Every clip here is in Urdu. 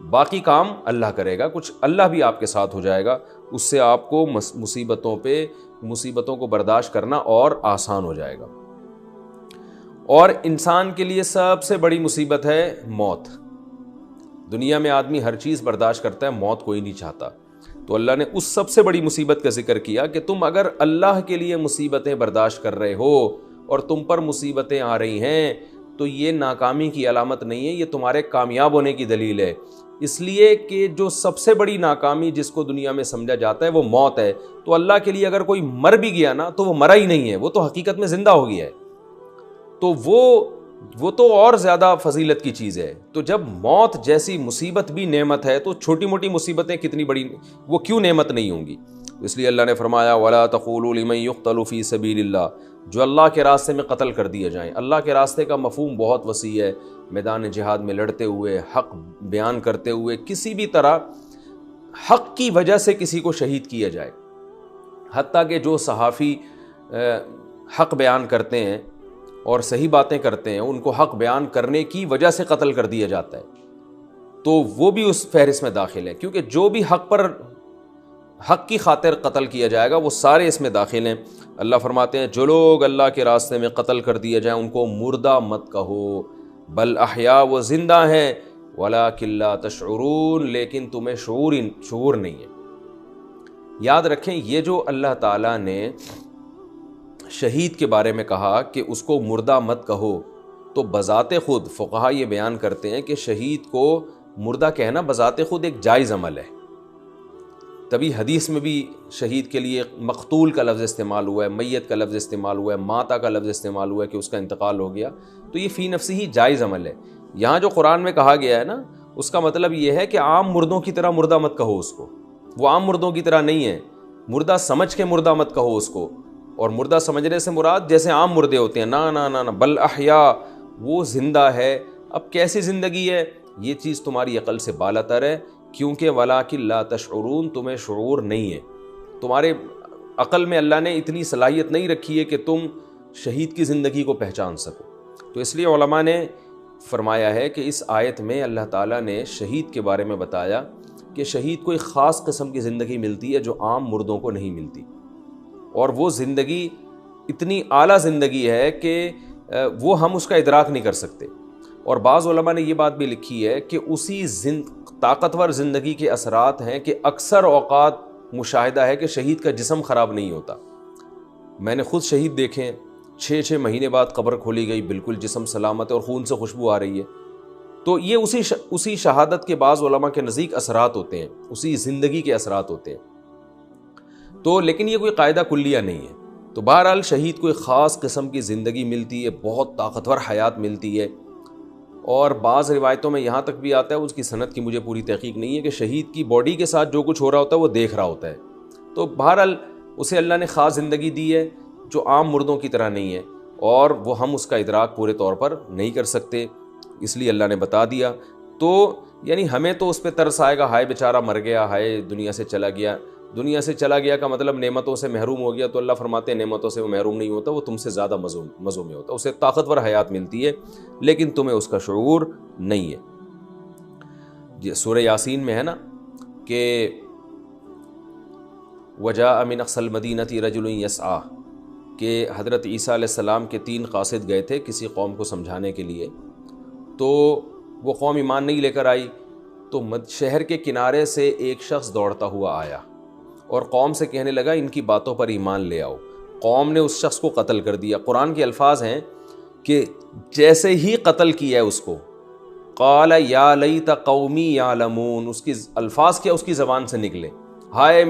باقی کام اللہ کرے گا، کچھ اللہ بھی آپ کے ساتھ ہو جائے گا، اس سے آپ کو مصیبتوں کو برداشت کرنا اور آسان ہو جائے گا۔ اور انسان کے لیے سب سے بڑی مصیبت ہے موت۔ دنیا میں آدمی ہر چیز برداشت کرتا ہے، موت کوئی نہیں چاہتا۔ تو اللہ نے اس سب سے بڑی مصیبت کا ذکر کیا کہ تم اگر اللہ کے لیے مصیبتیں برداشت کر رہے ہو اور تم پر مصیبتیں آ رہی ہیں تو یہ ناکامی کی علامت نہیں ہے، یہ تمہارے کامیاب ہونے کی دلیل ہے۔ اس لیے کہ جو سب سے بڑی ناکامی جس کو دنیا میں سمجھا جاتا ہے وہ موت ہے، تو اللہ کے لیے اگر کوئی مر بھی گیا نا تو وہ مرا ہی نہیں ہے، وہ تو حقیقت میں زندہ ہو گیا ہے، تو وہ تو اور زیادہ فضیلت کی چیز ہے۔ تو جب موت جیسی مصیبت بھی نعمت ہے تو چھوٹی موٹی مصیبتیں کتنی بڑی وہ کیوں نعمت نہیں ہوں گی؟ اس لیے اللہ نے فرمایا وَلَا تَقُولُوا لِمَن يُقْتَلُ فِي سَبِيلِ اللَّهِ، جو اللہ کے راستے میں قتل کر دیے جائیں۔ اللہ کے راستے کا مفہوم بہت وسیع ہے، میدان جہاد میں لڑتے ہوئے، حق بیان کرتے ہوئے، کسی بھی طرح حق کی وجہ سے کسی کو شہید کیا جائے۔ حتیٰ کہ جو صحافی حق بیان کرتے ہیں اور صحیح باتیں کرتے ہیں، ان کو حق بیان کرنے کی وجہ سے قتل کر دیا جاتا ہے، تو وہ بھی اس فہرست میں داخل ہے، کیونکہ جو بھی حق کی خاطر قتل کیا جائے گا وہ سارے اس میں داخل ہیں۔ اللہ فرماتے ہیں جو لوگ اللہ کے راستے میں قتل کر دیے جائیں ان کو مردہ مت کہو، بل احیاء، وہ زندہ ہیں، ولکن لا تشعرون، لیکن تمہیں شعور نہیں ہے۔ یاد رکھیں یہ جو اللہ تعالیٰ نے شہید کے بارے میں کہا کہ اس کو مردہ مت کہو، تو بذات خود فقہا یہ بیان کرتے ہیں کہ شہید کو مردہ کہنا بذات خود ایک جائز عمل ہے۔ تبھی حدیث میں بھی شہید کے لیے مقتول کا لفظ استعمال ہوا ہے، میت کا لفظ استعمال ہوا ہے، ماتا کا لفظ استعمال ہوا ہے کہ اس کا انتقال ہو گیا، تو یہ فی نفسی ہی جائز عمل ہے۔ یہاں جو قرآن میں کہا گیا ہے نا، اس کا مطلب یہ ہے کہ عام مردوں کی طرح مردہ مت کہو اس کو، وہ عام مردوں کی طرح نہیں ہے، مردہ سمجھ کے مردہ مت کہو اس کو، اور مردہ سمجھنے سے مراد جیسے عام مردے ہوتے ہیں، نا بل احیاء، وہ زندہ ہے۔ اب کیسی زندگی ہے یہ چیز تمہاری عقل سے بالاتر ہے، کیونکہ ولاکن لا تشعرون، تمہیں شعور نہیں ہے، تمہارے عقل میں اللہ نے اتنی صلاحیت نہیں رکھی ہے کہ تم شہید کی زندگی کو پہچان سکو۔ تو اس لیے علماء نے فرمایا ہے کہ اس آیت میں اللہ تعالیٰ نے شہید کے بارے میں بتایا کہ شہید کو ایک خاص قسم کی زندگی ملتی ہے جو عام مردوں کو نہیں ملتی، اور وہ زندگی اتنی اعلیٰ زندگی ہے کہ وہ ہم اس کا ادراک نہیں کر سکتے۔ اور بعض علماء نے یہ بات بھی لکھی ہے کہ اسی طاقتور زندگی کے اثرات ہیں کہ اکثر اوقات مشاہدہ ہے کہ شہید کا جسم خراب نہیں ہوتا۔ میں نے خود شہید دیکھے، 6 مہینے بعد قبر کھولی گئی، بالکل جسم سلامت ہے اور خون سے خوشبو آ رہی ہے۔ تو یہ اسی شہادت کے بعض علماء کے نزدیک اثرات ہوتے ہیں، اسی زندگی کے اثرات ہوتے ہیں۔ تو لیکن یہ کوئی قاعدہ کلیہ نہیں ہے۔ تو بہرحال شہید کو ایک خاص قسم کی زندگی ملتی ہے، بہت طاقتور حیات ملتی ہے، اور بعض روایتوں میں یہاں تک بھی آتا ہے، اس کی سند کی مجھے پوری تحقیق نہیں ہے، کہ شہید کی باڈی کے ساتھ جو کچھ ہو رہا ہوتا ہے وہ دیکھ رہا ہوتا ہے۔ تو بہرحال اسے اللہ نے خاص زندگی دی ہے جو عام مردوں کی طرح نہیں ہے، اور وہ ہم اس کا ادراک پورے طور پر نہیں کر سکتے، اس لیے اللہ نے بتا دیا۔ تو یعنی ہمیں تو اس پہ ترس آئے گا، ہائے بیچارہ مر گیا، ہائے دنیا سے چلا گیا۔ دنیا سے چلا گیا کا مطلب نعمتوں سے محروم ہو گیا، تو اللہ فرماتے ہیں نعمتوں سے وہ محروم نہیں ہوتا، وہ تم سے زیادہ مزوں میں ہوتا، اسے طاقتور حیات ملتی ہے، لیکن تمہیں اس کا شعور نہیں ہے۔ یہ سورہ یاسین میں ہے نا کہ وجاء من اقصى المدینة رجل یسعیٰ، کہ حضرت عیسیٰ علیہ السلام کے 3 قاصد گئے تھے کسی قوم کو سمجھانے کے لیے، تو وہ قوم ایمان نہیں لے کر آئی، تو شہر کے کنارے سے ایک شخص دوڑتا ہوا آیا اور قوم سے کہنے لگا ان کی باتوں پر ایمان لے آؤ۔ قوم نے اس شخص کو قتل کر دیا۔ قرآن کے الفاظ ہیں کہ جیسے ہی قتل کیا ہے اس کو، قال یا لیت قومی یعلمون، اس کی الفاظ کیا اس کی زبان سے نکلے، ہائے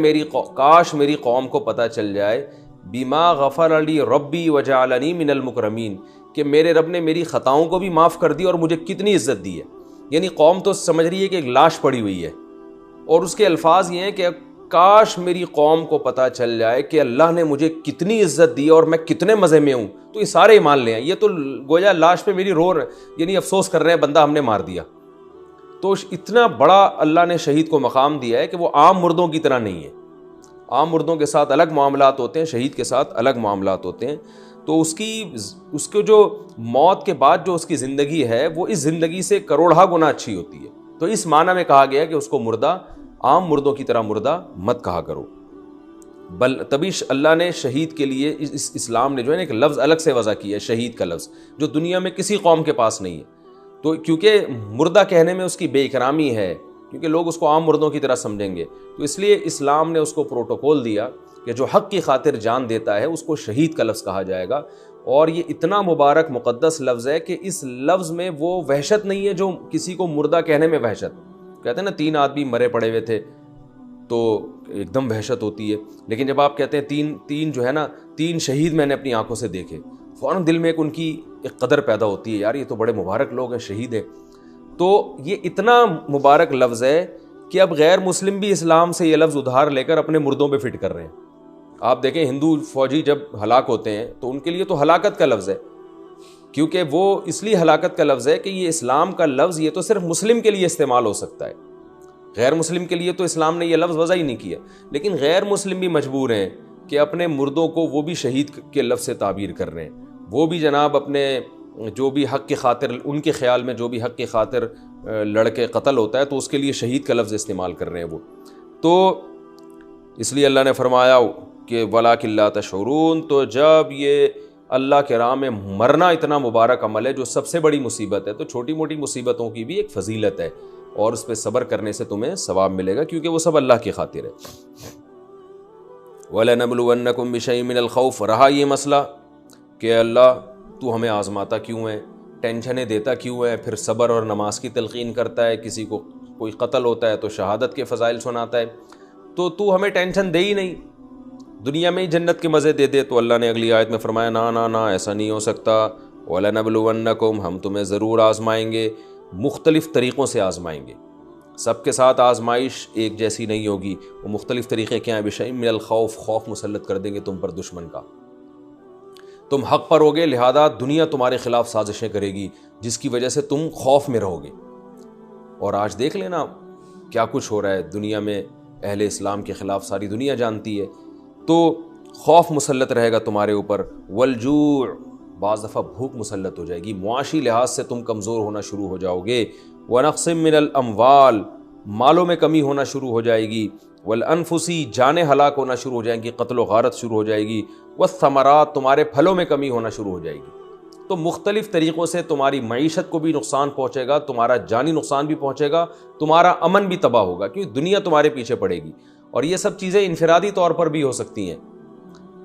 کاش میری قوم کو پتہ چل جائے، بما غفر لی ربی وجعلنی من المکرمین، کہ میرے رب نے میری خطاؤں کو بھی معاف کر دی اور مجھے کتنی عزت دی ہے۔ یعنی قوم تو سمجھ رہی ہے کہ ایک لاش پڑی ہوئی ہے، اور اس کے الفاظ یہ ہیں کہ کاش میری قوم کو پتہ چل جائے کہ اللہ نے مجھے کتنی عزت دی اور میں کتنے مزے میں ہوں، تو یہ سارے ایمان لے آئیں۔ یہ تو گویا لاش پہ میری یعنی افسوس کر رہے ہیں بندہ ہم نے مار دیا۔ تو اتنا بڑا اللہ نے شہید کو مقام دیا ہے کہ وہ عام مردوں کی طرح نہیں ہے۔ عام مردوں کے ساتھ الگ معاملات ہوتے ہیں، شہید کے ساتھ الگ معاملات ہوتے ہیں۔ تو اس کو جو موت کے بعد جو اس کی زندگی ہے وہ اس زندگی سے کروڑہ گنا اچھی ہوتی ہے۔ تو اس معنی میں کہا گیا کہ اس کو مردہ عام مردوں کی طرح مردہ مت کہا کرو، تبھی اللہ نے شہید کے لیے اسلام نے جو ہے نا ایک لفظ الگ سے وضع کیا ہے، شہید کا لفظ، جو دنیا میں کسی قوم کے پاس نہیں ہے۔ تو کیونکہ مردہ کہنے میں اس کی بے اکرامی ہے، کیونکہ لوگ اس کو عام مردوں کی طرح سمجھیں گے، تو اس لیے اسلام نے اس کو پروٹوکول دیا کہ جو حق کی خاطر جان دیتا ہے اس کو شہید کا لفظ کہا جائے گا۔ اور یہ اتنا مبارک مقدس لفظ ہے کہ اس لفظ میں وہ وحشت نہیں ہے جو کسی کو مردہ کہنے میں وحشت، کہتے ہیں نا 3 آدمی مرے پڑے ہوئے تھے تو ایک دم وحشت ہوتی ہے، لیکن جب آپ کہتے ہیں تین جو ہے نا 3 شہید میں نے اپنی آنکھوں سے دیکھے، فوراً دل میں ان کی ایک قدر پیدا ہوتی ہے، یار یہ تو بڑے مبارک لوگ ہیں، شہید ہیں۔ تو یہ اتنا مبارک لفظ ہے کہ اب غیر مسلم بھی اسلام سے یہ لفظ ادھار لے کر اپنے مردوں پہ فٹ کر رہے ہیں۔ آپ دیکھیں ہندو فوجی جب ہلاک ہوتے ہیں تو ان کے لیے تو ہلاکت کا لفظ ہے، کیونکہ وہ اس لیے ہلاکت کا لفظ ہے کہ یہ اسلام کا لفظ یہ تو صرف مسلم کے لیے استعمال ہو سکتا ہے، غیر مسلم کے لیے تو اسلام نے یہ لفظ وضع ہی نہیں کیا، لیکن غیر مسلم بھی مجبور ہیں کہ اپنے مردوں کو وہ بھی شہید کے لفظ سے تعبیر کر رہے ہیں، وہ بھی جناب اپنے جو بھی حق کی خاطر، ان کے خیال میں جو بھی حق کی خاطر لڑکے قتل ہوتا ہے تو اس کے لیے شہید کا لفظ استعمال کر رہے ہیں وہ۔ تو اس لیے اللہ نے فرمایا کہ وَلَٰكِن لَا تَشْعُرُونَ، تو جب یہ اللہ کے راہ میں مرنا اتنا مبارک عمل ہے جو سب سے بڑی مصیبت ہے، تو چھوٹی موٹی مصیبتوں کی بھی ایک فضیلت ہے اور اس پہ صبر کرنے سے تمہیں ثواب ملے گا، کیونکہ وہ سب اللہ کی خاطر ہے۔ وَلَنَبْلُوَنَّكُمْ بِشَيْءٍ مِّنَ الْخَوْفِ، رہا یہ مسئلہ کہ اللہ تو ہمیں آزماتا کیوں ہے، ٹینشنیں دیتا کیوں ہے، پھر صبر اور نماز کی تلقین کرتا ہے، کسی کو کوئی قتل ہوتا ہے تو شہادت کے فضائل سناتا ہے، تو ہمیں ٹینشن دے ہی نہیں، دنیا میں ہی جنت کے مزے دے دے۔ تو اللہ نے اگلی آیت میں فرمایا نا ایسا نہیں ہو سکتا، وَلَنَبْلُوَنَّكُمْ، ہم تمہیں ضرور آزمائیں گے، مختلف طریقوں سے آزمائیں گے، سب کے ساتھ آزمائش ایک جیسی نہیں ہوگی، وہ مختلف طریقے کیا ہیں، بِشَيْءٍ مِّنَ الْخَوْفِ، خوف مسلط کر دیں گے تم پر دشمن کا، تم حق پر ہوگے لہذا دنیا تمہارے خلاف سازشیں کرے گی جس کی وجہ سے تم خوف میں رہو گے۔ اور آج دیکھ لینا کیا کچھ ہو رہا ہے دنیا میں، اہل اسلام کے خلاف ساری دنیا جانتی ہے، تو خوف مسلط رہے گا تمہارے اوپر، والجوع، بعض دفعہ بھوک مسلط ہو جائے گی، معاشی لحاظ سے تم کمزور ہونا شروع ہو جاؤ گے، ونقص من الاموال، مالوں میں کمی ہونا شروع ہو جائے گی، والانفسی، جانیں ہلاک ہونا شروع ہو جائیں گی، قتل و غارت شروع ہو جائے گی، والثمرات، تمہارے پھلوں میں کمی ہونا شروع ہو جائے گی۔ تو مختلف طریقوں سے تمہاری معیشت کو بھی نقصان پہنچے گا، تمہارا جانی نقصان بھی پہنچے گا، تمہارا امن بھی تباہ ہوگا، کیونکہ دنیا تمہارے پیچھے پڑے گی۔ اور یہ سب چیزیں انفرادی طور پر بھی ہو سکتی ہیں،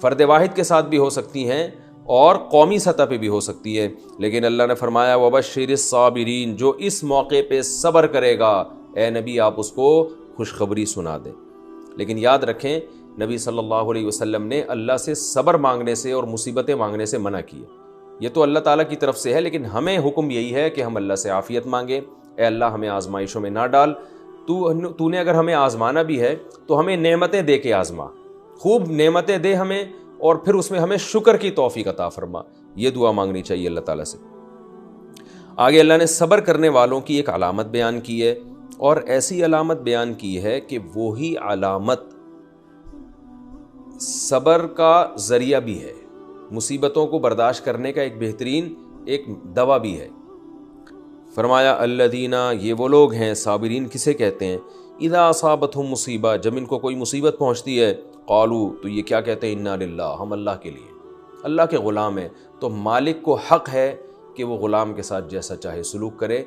فرد واحد کے ساتھ بھی ہو سکتی ہیں اور قومی سطح پہ بھی ہو سکتی ہے، لیکن اللہ نے فرمایا وَبَشِّرِ الصَّابِرِينَ، جو اس موقع پہ صبر کرے گا اے نبی آپ اس کو خوشخبری سنا دیں۔ لیکن یاد رکھیں نبی صلی اللہ علیہ وسلم نے اللہ سے صبر مانگنے سے اور مصیبتیں مانگنے سے منع کیے، یہ تو اللہ تعالیٰ کی طرف سے ہے، لیکن ہمیں حکم یہی ہے کہ ہم اللہ سے عافیت مانگیں، اے اللہ ہمیں آزمائشوں میں نہ ڈال، تو نے اگر ہمیں آزمانا بھی ہے تو ہمیں نعمتیں دے کے آزما، خوب نعمتیں دے ہمیں، اور پھر اس میں ہمیں شکر کی توفیق عطا فرما، یہ دعا مانگنی چاہیے اللہ تعالیٰ سے۔ آگے اللہ نے صبر کرنے والوں کی ایک علامت بیان کی ہے، اور ایسی علامت بیان کی ہے کہ وہی علامت صبر کا ذریعہ بھی ہے، مصیبتوں کو برداشت کرنے کا ایک بہترین ایک دوا بھی ہے۔ فرمایا الذین، یہ وہ لوگ ہیں، صابرین کسے کہتے ہیں، اذا اصابتہم مصیبہ، جب ان کو کوئی مصیبت پہنچتی ہے، قالو، تو یہ کیا کہتے ہیں، انا للہ، ہم اللہ کے لیے، اللہ کے غلام ہیں، تو مالک کو حق ہے کہ وہ غلام کے ساتھ جیسا چاہے سلوک کرے،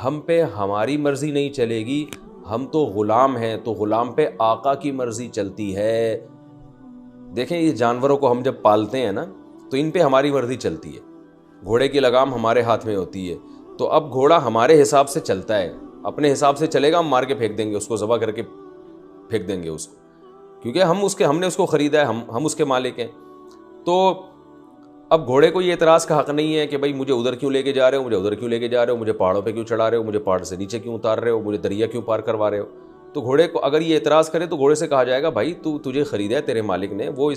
ہم پہ ہماری مرضی نہیں چلے گی، ہم تو غلام ہیں، تو غلام پہ آقا کی مرضی چلتی ہے۔ دیکھیں یہ جانوروں کو ہم جب پالتے ہیں نا تو ان پہ ہماری مرضی چلتی ہے، گھوڑے کی لگام ہمارے ہاتھ میں ہوتی ہے، تو اب گھوڑا ہمارے حساب سے چلتا ہے، اپنے حساب سے چلے گا، ہم مار کے پھینک دیں گے اس کو، ذبح کر کے پھینک دیں گے اس کو، کیونکہ ہم نے اس کو خریدا ہے، ہم اس کے مالک ہیں۔ تو اب گھوڑے کو یہ اعتراض کا حق نہیں ہے کہ بھائی مجھے ادھر کیوں لے کے جا رہے ہو، مجھے ادھر کیوں لے کے جا رہے ہو، مجھے پہاڑوں پہ کیوں چڑھا رہے ہو، مجھے پہاڑ سے نیچے کیوں اتار رہے ہو، مجھے دریا کیوں پار کروا رہے ہو۔ تو گھوڑے کو اگر یہ اعتراض کرے تو گھوڑے سے کہا جائے گا بھائی تجھے خریدا ہے تیرے مالک نے، وہ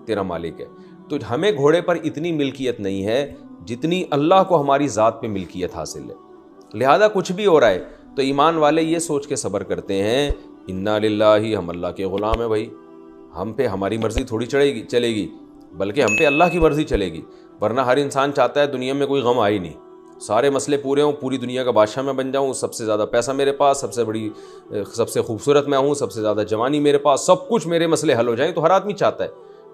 تیرا مالک ہے۔ تو ہمیں گھوڑے پر اتنی ملکیت نہیں ہے جتنی اللہ کو ہماری ذات پہ ملکیت حاصل ہے، لہذا کچھ بھی ہو رہا ہے تو ایمان والے یہ سوچ کے صبر کرتے ہیں، انا للہ، ہم اللہ کے غلام ہیں، بھائی ہم پہ ہماری مرضی تھوڑی چلے گی، بلکہ ہم پہ اللہ کی مرضی چلے گی، ورنہ ہر انسان چاہتا ہے دنیا میں کوئی غم آئے نہیں، سارے مسئلے پورے ہوں, پوری دنیا کا بادشاہ میں بن جاؤں, سب سے زیادہ پیسہ میرے پاس, سب سے خوبصورت میں ہوں, سب سے زیادہ جوانی میرے پاس, سب کچھ میرے مسئلے حل ہو جائیں, تو ہر آدمی چاہتا ہے.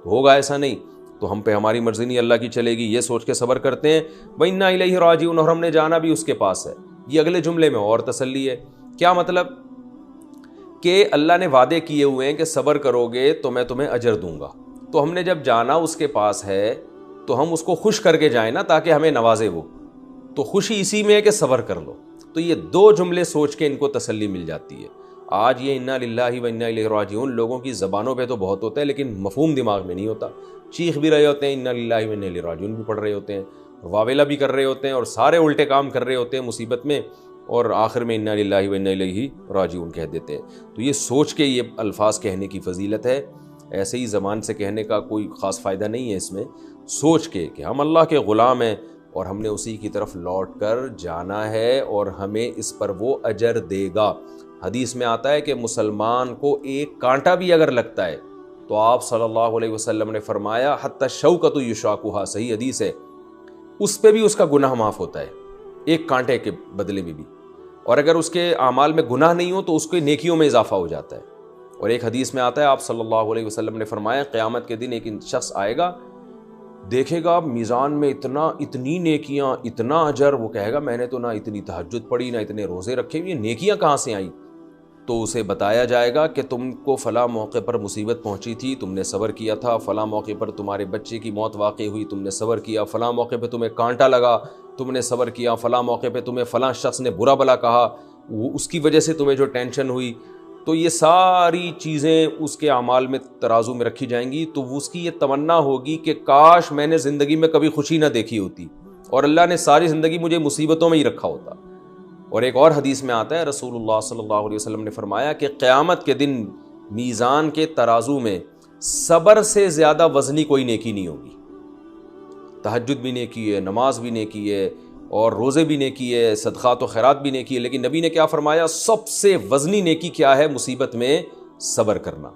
ہوگا ایسا نہیں, تو ہم پہ ہماری مرضی نہیں اللہ کی چلے گی, یہ سوچ کے صبر کرتے ہیں. وَإِنَّا إِلَيْهِ رَاجِعُونَ, اور ہم نے جانا بھی اس کے پاس ہے. یہ اگلے جملے میں اور تسلی ہے. کیا مطلب؟ کہ اللہ نے وعدے کیے ہوئے ہیں کہ صبر کرو گے تو میں تمہیں اجر دوں گا. تو ہم نے جب جانا اس کے پاس ہے تو ہم اس کو خوش کر کے جائیں نا, تاکہ ہمیں نوازے وہ. تو خوشی اسی میں ہے کہ صبر کر لو. تو یہ دو جملے سوچ کے ان کو تسلی مل جاتی ہے. آج یہ انا للہ و انا الیہ راجعون لوگوں کی زبانوں پہ تو بہت ہوتا ہے, لیکن مفہوم دماغ میں نہیں ہوتا. چیخ بھی رہے ہوتے ہیں, انا للہ و انا الیہ راجعون بھی پڑھ رہے ہوتے ہیں, واویلا بھی کر رہے ہوتے ہیں, اور سارے الٹے کام کر رہے ہوتے ہیں مصیبت میں, اور آخر میں انا للہ و انا الیہ راجعون کہہ دیتے ہیں. تو یہ سوچ کے یہ الفاظ کہنے کی فضیلت ہے. ایسے ہی زبان سے کہنے کا کوئی خاص فائدہ نہیں ہے اس میں. سوچ کے کہ ہم اللہ کے غلام ہیں اور ہم نے اسی کی طرف لوٹ کر جانا ہے, اور ہمیں اس پر وہ اجر دے گا. حدیث میں آتا ہے کہ مسلمان کو ایک کانٹا بھی اگر لگتا ہے تو آپ صلی اللہ علیہ وسلم نے فرمایا حتی الشوکۃ یشاکھا, صحیح حدیث ہے, اس پہ بھی اس کا گناہ معاف ہوتا ہے ایک کانٹے کے بدلے میں بھی. اور اگر اس کے اعمال میں گناہ نہیں ہو تو اس کے نیکیوں میں اضافہ ہو جاتا ہے. اور ایک حدیث میں آتا ہے آپ صلی اللہ علیہ وسلم نے فرمایا قیامت کے دن ایک شخص آئے گا, دیکھے گا میزان میں اتنی نیکیاں, اتنا اجر, وہ کہے گا میں نے تو نہ اتنی تہجد پڑھی, نہ اتنے روزے رکھے, یہ نیکیاں کہاں سے آئیں؟ تو اسے بتایا جائے گا کہ تم کو فلاں موقع پر مصیبت پہنچی تھی, تم نے صبر کیا تھا, فلاں موقع پر تمہارے بچے کی موت واقع ہوئی, تم نے صبر کیا, فلاں موقع پہ تمہیں کانٹا لگا, تم نے صبر کیا, فلاں موقع پہ تمہیں فلاں شخص نے برا بلا کہا, وہ اس کی وجہ سے تمہیں جو ٹینشن ہوئی. تو یہ ساری چیزیں اس کے اعمال میں ترازو میں رکھی جائیں گی. تو اس کی یہ تمنا ہوگی کہ کاش میں نے زندگی میں کبھی خوشی نہ دیکھی ہوتی, اور اللہ نے ساری زندگی مجھے مصیبتوں میں ہی رکھا ہوتا. اور ایک اور حدیث میں آتا ہے رسول اللہ صلی اللہ علیہ وسلم نے فرمایا کہ قیامت کے دن میزان کے ترازو میں صبر سے زیادہ وزنی کوئی نیکی نہیں ہوگی. تہجد بھی نیکی ہے, نماز بھی نیکی ہے, اور روزے بھی نیکی ہے, صدقات و خیرات بھی نیکی ہے, لیکن نبی نے کیا فرمایا؟ سب سے وزنی نیکی کیا ہے؟ مصیبت میں صبر کرنا.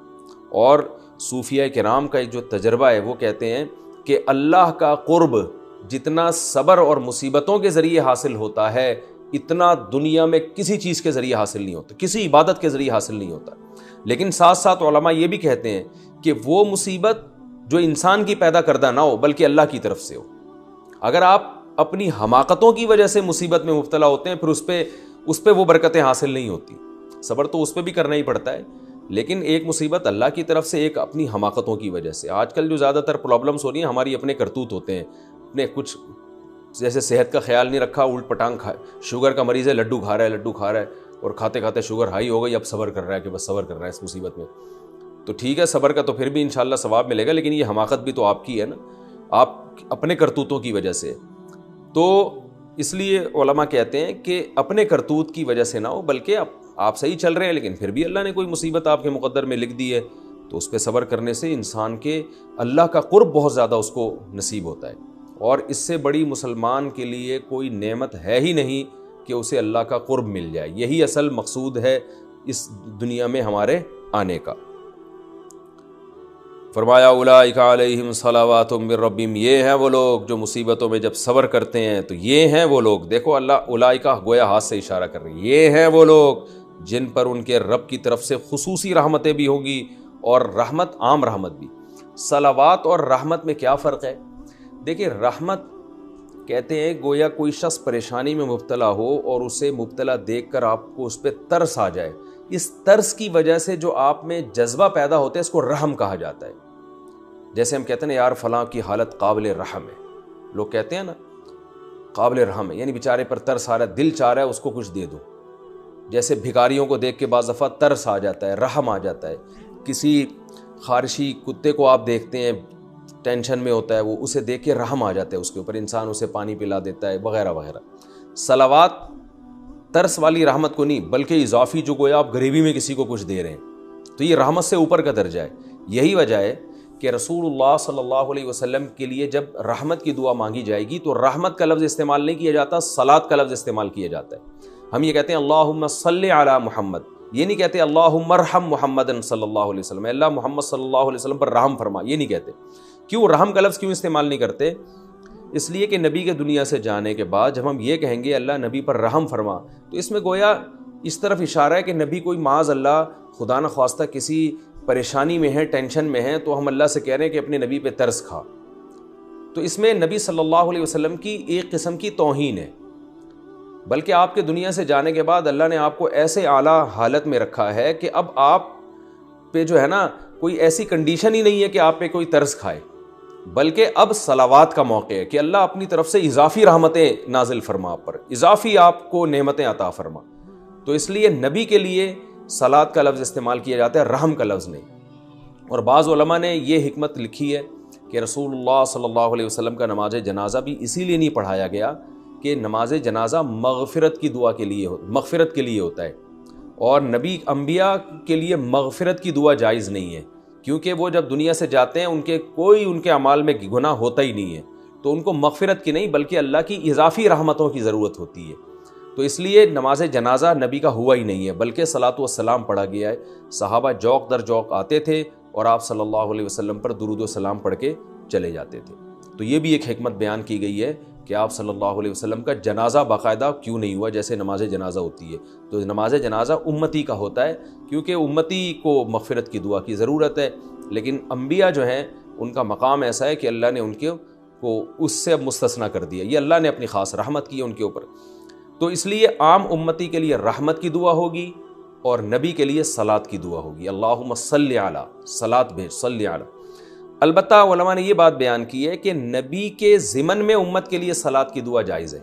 اور صوفیہ کرام کا ایک جو تجربہ ہے وہ کہتے ہیں کہ اللہ کا قرب جتنا صبر اور مصیبتوں کے ذریعے حاصل ہوتا ہے اتنا دنیا میں کسی چیز کے ذریعے حاصل نہیں ہوتا, کسی عبادت کے ذریعے حاصل نہیں ہوتا. لیکن ساتھ ساتھ علماء یہ بھی کہتے ہیں کہ وہ مصیبت جو انسان کی پیدا کردہ نہ ہو بلکہ اللہ کی طرف سے ہو. اگر آپ اپنی حماقتوں کی وجہ سے مصیبت میں مبتلا ہوتے ہیں پھر اس پہ وہ برکتیں حاصل نہیں ہوتی. صبر تو اس پہ بھی کرنا ہی پڑتا ہے, لیکن ایک مصیبت اللہ کی طرف سے, ایک اپنی حماقتوں کی وجہ سے. آج کل جو زیادہ تر پرابلمس ہو رہی ہیں ہماری اپنے کرتوت ہوتے ہیں, اپنے کچھ جیسے صحت کا خیال نہیں رکھا, الٹ پٹانگ شوگر کا مریض ہے, لڈو کھا رہا ہے اور کھاتے کھاتے شوگر ہائی ہو گئی, اب صبر کر رہا ہے کہ بس صبر کر رہا ہے اس مصیبت میں. تو ٹھیک ہے صبر کا تو پھر بھی انشاءاللہ ثواب ملے گا, لیکن یہ حماقت بھی تو آپ کی ہے نا, آپ اپنے کرتوتوں کی وجہ سے. تو اس لیے علماء کہتے ہیں کہ اپنے کرتوت کی وجہ سے نہ ہو, بلکہ آپ صحیح چل رہے ہیں لیکن پھر بھی اللہ نے کوئی مصیبت آپ کے مقدر میں لکھ دی ہے, تو اس پہ صبر کرنے سے انسان کے اللہ کا قرب بہت زیادہ اس کو نصیب ہوتا ہے. اور اس سے بڑی مسلمان کے لیے کوئی نعمت ہے ہی نہیں کہ اسے اللہ کا قرب مل جائے. یہی اصل مقصود ہے اس دنیا میں ہمارے آنے کا. فرمایا اولئک علیہم صلوات من ربہم, یہ ہیں وہ لوگ جو مصیبتوں میں جب صبر کرتے ہیں. تو یہ ہیں وہ لوگ, دیکھو اللہ اولئک گویا ہاتھ سے اشارہ کر رہی ہے, یہ ہیں وہ لوگ جن پر ان کے رب کی طرف سے خصوصی رحمتیں بھی ہوں گی اور رحمت عام رحمت بھی. صلوات اور رحمت میں کیا فرق ہے؟ دیکھیں رحمت کہتے ہیں گویا کوئی شخص پریشانی میں مبتلا ہو اور اسے مبتلا دیکھ کر آپ کو اس پہ ترس آ جائے, اس ترس کی وجہ سے جو آپ میں جذبہ پیدا ہوتا ہے اس کو رحم کہا جاتا ہے. جیسے ہم کہتے ہیں نا یار فلاں کی حالت قابل رحم ہے, لوگ کہتے ہیں نا قابل رحم ہے, یعنی بیچارے پر ترس آ رہا ہے, دل چاہ رہا ہے اس کو کچھ دے دو. جیسے بھکاریوں کو دیکھ کے بعض دفعہ ترس آ جاتا ہے, رحم آ جاتا ہے. کسی خارشی کتے کو آپ دیکھتے ہیں ٹینشن میں ہوتا ہے, وہ اسے دیکھ کے رحم آ جاتا ہے اس کے اوپر, انسان اسے پانی پلا دیتا ہے وغیرہ وغیرہ. صلوات ترس والی رحمت کو نہیں بلکہ اضافی جو گویا آپ غریبی میں کسی کو کچھ دے رہے ہیں, تو یہ رحمت سے اوپر کا درجہ ہے. یہی وجہ ہے کہ رسول اللہ صلی اللہ علیہ وسلم کے لیے جب رحمت کی دعا مانگی جائے گی تو رحمت کا لفظ استعمال نہیں کیا جاتا, صلاۃ کا لفظ استعمال کیا جاتا ہے. ہم یہ کہتے ہیں اللہم صلی علی محمد, یہ نہیں کہتے اللہم ارحم محمد صلی اللہ علیہ وسلم, اللہ محمد صلی اللہ علیہ وسلم پر رحم فرما, یہ نہیں کہتے. کیوں رحم کا لفظ کیوں استعمال نہیں کرتے؟ اس لیے کہ نبی کے دنیا سے جانے کے بعد جب ہم یہ کہیں گے اللہ نبی پر رحم فرما، تو اس میں گویا اس طرف اشارہ ہے کہ نبی کوئی معاذ اللہ خدا نخواستہ کسی پریشانی میں ہے، ٹینشن میں ہے، تو ہم اللہ سے کہہ رہے ہیں کہ اپنے نبی پہ ترس کھا، تو اس میں نبی صلی اللہ علیہ وسلم کی ایک قسم کی توہین ہے۔ بلکہ آپ کے دنیا سے جانے کے بعد اللہ نے آپ کو ایسے اعلیٰ حالت میں رکھا ہے کہ اب آپ پہ جو ہے نا کوئی ایسی کنڈیشن ہی نہیں ہے کہ آپ پہ کوئی ترس کھائے، بلکہ اب صلوات کا موقع ہے کہ اللہ اپنی طرف سے اضافی رحمتیں نازل فرما آپ پر، اضافی آپ کو نعمتیں عطا فرما۔ تو اس لیے نبی کے لیے صلات کا لفظ استعمال کیا جاتا ہے، رحم کا لفظ نہیں۔ اور بعض علماء نے یہ حکمت لکھی ہے کہ رسول اللہ صلی اللہ علیہ وسلم کا نماز جنازہ بھی اسی لیے نہیں پڑھایا گیا کہ نماز جنازہ مغفرت کی دعا کے لیے مغفرت کے لیے ہوتا ہے، اور نبی انبیاء کے لیے مغفرت کی دعا جائز نہیں ہے، کیونکہ وہ جب دنیا سے جاتے ہیں ان کے اعمال میں گناہ ہوتا ہی نہیں ہے، تو ان کو مغفرت کی نہیں بلکہ اللہ کی اضافی رحمتوں کی ضرورت ہوتی ہے۔ تو اس لیے نماز جنازہ نبی کا ہوا ہی نہیں ہے، بلکہ صلاۃ والسلام پڑھا گیا ہے۔ صحابہ جوق در جوق آتے تھے اور آپ صلی اللہ علیہ وسلم پر درود و سلام پڑھ کے چلے جاتے تھے۔ تو یہ بھی ایک حکمت بیان کی گئی ہے کہ آپ صلی اللہ علیہ وسلم کا جنازہ باقاعدہ کیوں نہیں ہوا جیسے نماز جنازہ ہوتی ہے۔ تو نماز جنازہ امتی کا ہوتا ہے کیونکہ امتی کو مغفرت کی دعا کی ضرورت ہے، لیکن انبیاء جو ہیں ان کا مقام ایسا ہے کہ اللہ نے ان کو اس سے مستثنیٰ کر دیا، یہ اللہ نے اپنی خاص رحمت کی ان کے اوپر۔ تو اس لیے عام امتی کے لیے رحمت کی دعا ہوگی اور نبی کے لیے صلات کی دعا ہوگی، اللہم صلی علی، صلات بھیج، صلی علی۔ البتہ علماء نے یہ بات بیان کی ہے کہ نبی کے ضمن میں امت کے لیے صلات کی دعا جائز ہے۔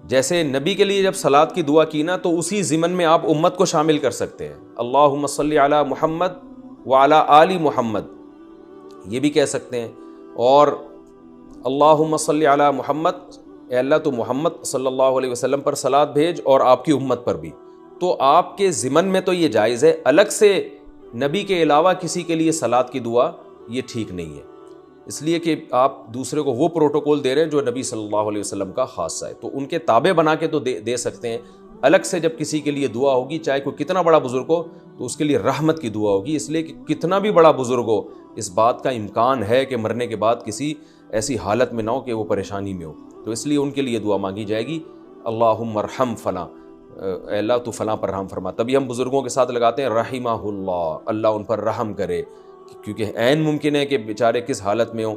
جیسے نبی کے لیے جب صلات کی دعا کی نا تو اسی ضمن میں آپ امت کو شامل کر سکتے ہیں، اللہم صلی علی محمد وعلی آل محمد، یہ بھی کہہ سکتے ہیں، اور اللہم صلی علی محمد، اے اللہ تو محمد صلی اللہ علیہ وسلم پر صلات بھیج اور آپ کی امت پر بھی۔ تو آپ کے ضمن میں تو یہ جائز ہے، الگ سے نبی کے علاوہ کسی کے لیے صلات کی دعا یہ ٹھیک نہیں ہے، اس لیے کہ آپ دوسرے کو وہ پروٹوکول دے رہے ہیں جو نبی صلی اللہ علیہ وسلم کا خاصہ ہے، تو ان کے تابع بنا کے تو دے سکتے ہیں۔ الگ سے جب کسی کے لیے دعا ہوگی، چاہے کوئی کتنا بڑا بزرگ ہو، تو اس کے لیے رحمت کی دعا ہوگی، اس لیے کہ کتنا بھی بڑا بزرگ ہو اس بات کا امکان ہے کہ مرنے کے بعد کسی ایسی حالت میں نہ ہو کہ وہ پریشانی میں ہو، تو اس لیے ان کے لیے دعا مانگی جائے گی، اللہم ارحم فلاں، اے اللہ تو فلاں پر رحم فرما۔ تبھی ہم بزرگوں کے ساتھ لگاتے ہیں رحمہ اللہ، اللہ ان پر رحم کرے، کیونکہ عین ممکن ہے کہ بیچارے کس حالت میں ہوں،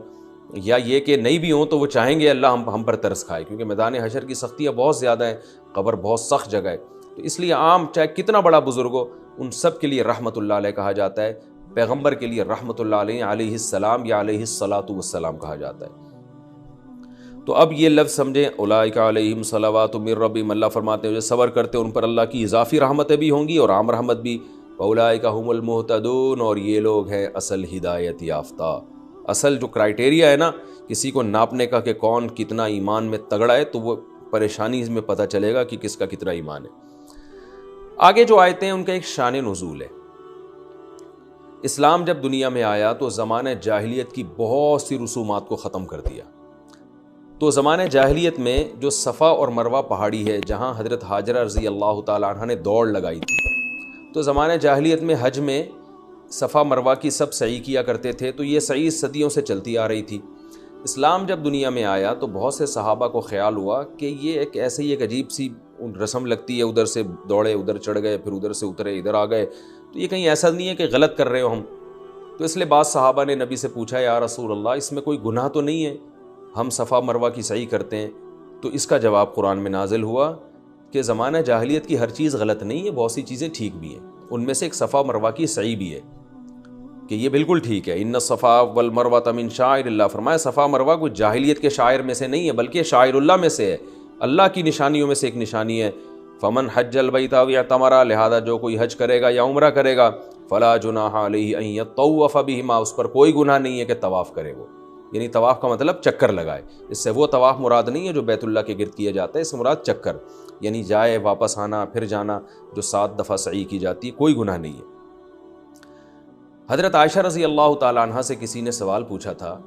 یا یہ کہ نہیں بھی ہوں تو وہ چاہیں گے اللہ ہم پر ترس کھائے، کیونکہ میدان حشر کی سختیاں بہت زیادہ ہیں، قبر بہت سخت جگہ ہے، تو اس لیے عام چاہے کتنا بڑا بزرگ ہو ان سب کے لیے رحمت اللہ علیہ کہا جاتا ہے، پیغمبر کے لیے رحمت اللہ علیہ علیہ السلام یا علیہ الصلاۃ والسلام کہا جاتا ہے۔ تو اب یہ لفظ سمجھیں، اولئک علیہم صلوات من ربہم، اللہ فرماتے ہیں جو صبر کرتے ہیں ان پر اللہ کی اضافی رحمتیں بھی ہوں گی اور عام رحمت بھی، اولئک هم المہتدون، اور یہ لوگ ہیں اصل ہدایت یافتہ۔ اصل جو کرائٹیریا ہے نا کسی کو ناپنے کا کہ کون کتنا ایمان میں تگڑا ہے، تو وہ پریشانی میں پتہ چلے گا کہ کس کا کتنا ایمان ہے۔ آگے جو آیتیں ہیں ان کا ایک شان نزول ہے۔ اسلام جب دنیا میں آیا تو زمانہ جاہلیت کی بہت سی رسومات کو ختم کر دیا۔ تو زمانہ جاہلیت میں جو صفا اور مروہ پہاڑی ہے جہاں حضرت حاجرہ رضی اللہ تعالیٰ عنہ نے دوڑ لگائی تھی، تو زمانہ جاہلیت میں حج میں صفا مروہ کی سب سعی کیا کرتے تھے، تو یہ سعی صدیوں سے چلتی آ رہی تھی۔ اسلام جب دنیا میں آیا تو بہت سے صحابہ کو خیال ہوا کہ یہ ایک عجیب سی رسم لگتی ہے، ادھر سے دوڑے ادھر چڑھ گئے، پھر ادھر سے اترے ادھر آ گئے، تو یہ کہیں ایسا نہیں ہے کہ غلط کر رہے ہو ہم؟ تو اس لیے بعض صحابہ نے نبی سے پوچھا، یا رسول اللہ اس میں کوئی گناہ تو نہیں ہے، ہم صفا مروہ کی سعی کرتے ہیں؟ تو اس کا جواب قرآن میں نازل ہوا کہ زمانہ جاہلیت کی ہر چیز غلط نہیں ہے، بہت سی چیزیں ٹھیک بھی ہیں، ان میں سے ایک صفا مروہ کی سعی بھی ہے کہ یہ بالکل ٹھیک ہے، ان الصفا والمروہ من شعائر اللہ، فرمایا صفا مروہ کوئی جاہلیت کے شاعر میں سے نہیں ہے بلکہ شاعر اللہ میں سے ہے، اللہ کی نشانیوں میں سے ایک نشانی ہے۔ فمن حج البیت او اعتمر، لہذا جو کوئی حج کرے گا یا عمرہ کرے گا، فلا جناح علیہ ان یطوف بہما، اس پر کوئی گناہ نہیں ہے کہ طواف کرے، وہ یعنی طواف کا مطلب چکر لگائے، اس سے وہ طواف مراد نہیں ہے جو بیت اللہ کے گرد کیا جاتا ہے، اس سے مراد چکر، یعنی جائے واپس آنا پھر جانا، جو 7 دفعہ سعی کی جاتی ہے، کوئی گناہ نہیں ہے۔ حضرت عائشہ رضی اللہ تعالیٰ عنہ سے کسی نے سوال پوچھا تھا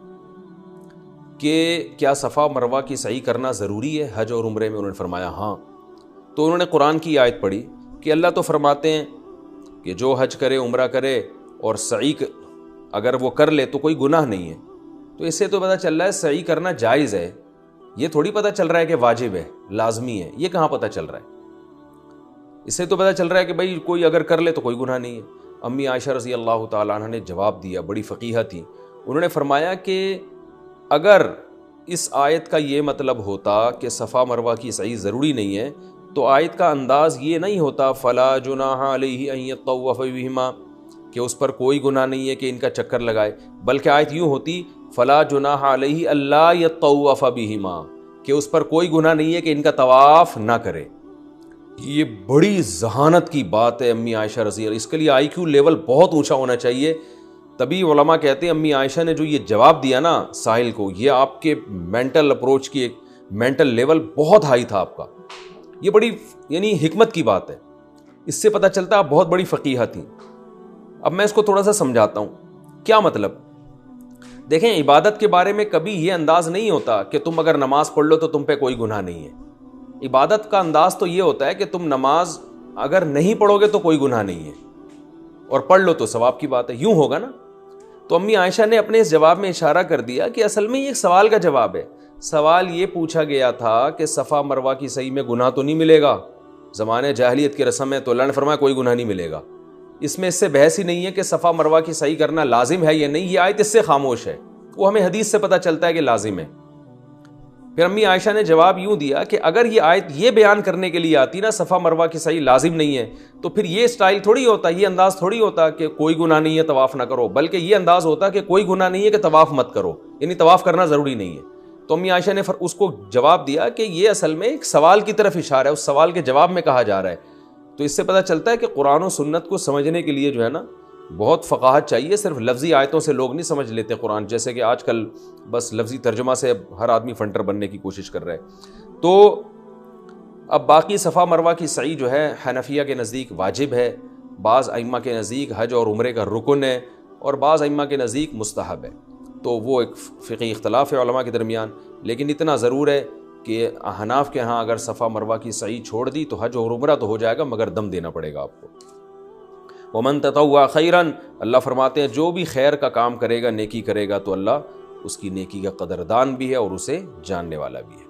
کہ کیا صفا مروہ کی سعی کرنا ضروری ہے حج اور عمرے میں؟ انہوں نے فرمایا ہاں۔ تو انہوں نے قرآن کی آیت پڑھی کہ اللہ تو فرماتے ہیں کہ جو حج کرے عمرہ کرے اور سعی اگر وہ کر لے تو کوئی گناہ نہیں ہے۔ تو تو اس سے تو پتہ چل رہا ہے سعی کرنا جائز ہے، یہ تھوڑی پتہ چل رہا ہے کہ واجب ہے، لازمی ہے، یہ کہاں پتہ چل رہا ہے؟ اس سے تو پتہ چل رہا ہے کہ بھائی کوئی اگر کر لے تو کوئی گناہ نہیں ہے۔ امی عائشہ رضی اللہ تعالیٰ عنہ نے جواب دیا، بڑی فقیہہ تھی، انہوں نے فرمایا کہ اگر اس آیت کا یہ مطلب ہوتا کہ صفا مروہ کی سعی ضروری نہیں ہے تو آیت کا انداز یہ نہیں ہوتا فلا جناح علیہ ان یطوف بہما، کہ اس پر کوئی گناہ نہیں ہے کہ ان کا چکر لگائے، بلکہ آیت یوں ہوتی فلا جناح علیہ الا یطوف بہما، کہ اس پر کوئی گناہ نہیں ہے کہ ان کا طواف نہ کرے۔ یہ بڑی ذہانت کی بات ہے امی عائشہ رضی اللہ، اس کے لیے آئی کیو لیول بہت اونچا ہونا چاہیے، تبھی علماء کہتے ہیں امی عائشہ نے جو یہ جواب دیا نا ساحل کو، یہ آپ کے مینٹل اپروچ کی ایک مینٹل لیول بہت ہائی تھا آپ کا، یہ بڑی یعنی حکمت کی بات ہے، اس سے پتہ چلتا آپ بہت بڑی فقیہہ تھیں۔ اب میں اس کو تھوڑا سا سمجھاتا ہوں، کیا مطلب؟ دیکھیں عبادت کے بارے میں کبھی یہ انداز نہیں ہوتا کہ تم اگر نماز پڑھ لو تو تم پہ کوئی گناہ نہیں ہے۔ عبادت کا انداز تو یہ ہوتا ہے کہ تم نماز اگر نہیں پڑھو گے تو کوئی گناہ نہیں ہے، اور پڑھ لو تو ثواب کی بات ہے، یوں ہوگا نا۔ تو امی عائشہ نے اپنے اس جواب میں اشارہ کر دیا کہ اصل میں یہ ایک سوال کا جواب ہے۔ سوال یہ پوچھا گیا تھا کہ صفا مروہ کی سعی میں گناہ تو نہیں ملے گا، زمانے جاہلیت کی رسم ہے، تو اللہ نے فرمایا کوئی گناہ نہیں ملے گا۔ اس میں اس سے بحث ہی نہیں ہے کہ صفا مروہ کی سعی کرنا لازم ہے یا نہیں، یہ آیت اس سے خاموش ہے، وہ ہمیں حدیث سے پتہ چلتا ہے کہ لازم ہے۔ پھر امی عائشہ نے جواب یوں دیا کہ اگر یہ آیت یہ بیان کرنے کے لیے آتی نا صفا مروہ کی سعی لازم نہیں ہے، تو پھر یہ سٹائل تھوڑی ہوتا، یہ انداز تھوڑی ہوتا کہ کوئی گناہ نہیں ہے طواف نہ کرو، بلکہ یہ انداز ہوتا کہ کوئی گناہ نہیں ہے کہ طواف مت کرو، یعنی طواف کرنا ضروری نہیں ہے۔ تو امی عائشہ نے اس کو جواب دیا کہ یہ اصل میں ایک سوال کی طرف اشارہ ہے، اس سوال کے جواب میں کہا جا رہا ہے۔ تو اس سے پتہ چلتا ہے کہ قرآن و سنت کو سمجھنے کے لیے جو ہے نا بہت فقاہت چاہیے، صرف لفظی آیتوں سے لوگ نہیں سمجھ لیتے قرآن، جیسے کہ آج کل بس لفظی ترجمہ سے ہر آدمی فنٹر بننے کی کوشش کر رہا ہے۔ تو اب باقی صفا مروہ کی سعی جو ہے حنفیہ کے نزدیک واجب ہے، بعض ائمہ کے نزدیک حج اور عمرے کا رکن ہے، اور بعض ائمہ کے نزدیک مستحب ہے۔ تو وہ ایک فقہی اختلاف ہے علماء کے درمیان، لیکن اتنا ضرور ہے کہ احناف کے ہاں اگر صفا مروہ کی سعی چھوڑ دی تو حج اور عمرہ تو ہو جائے گا، مگر دم دینا پڑے گا آپ کو۔ ومن تطوع خیرا، اللہ فرماتے ہیں جو بھی خیر کا کام کرے گا، نیکی کرے گا، تو اللہ اس کی نیکی کا قدردان بھی ہے اور اسے جاننے والا بھی ہے۔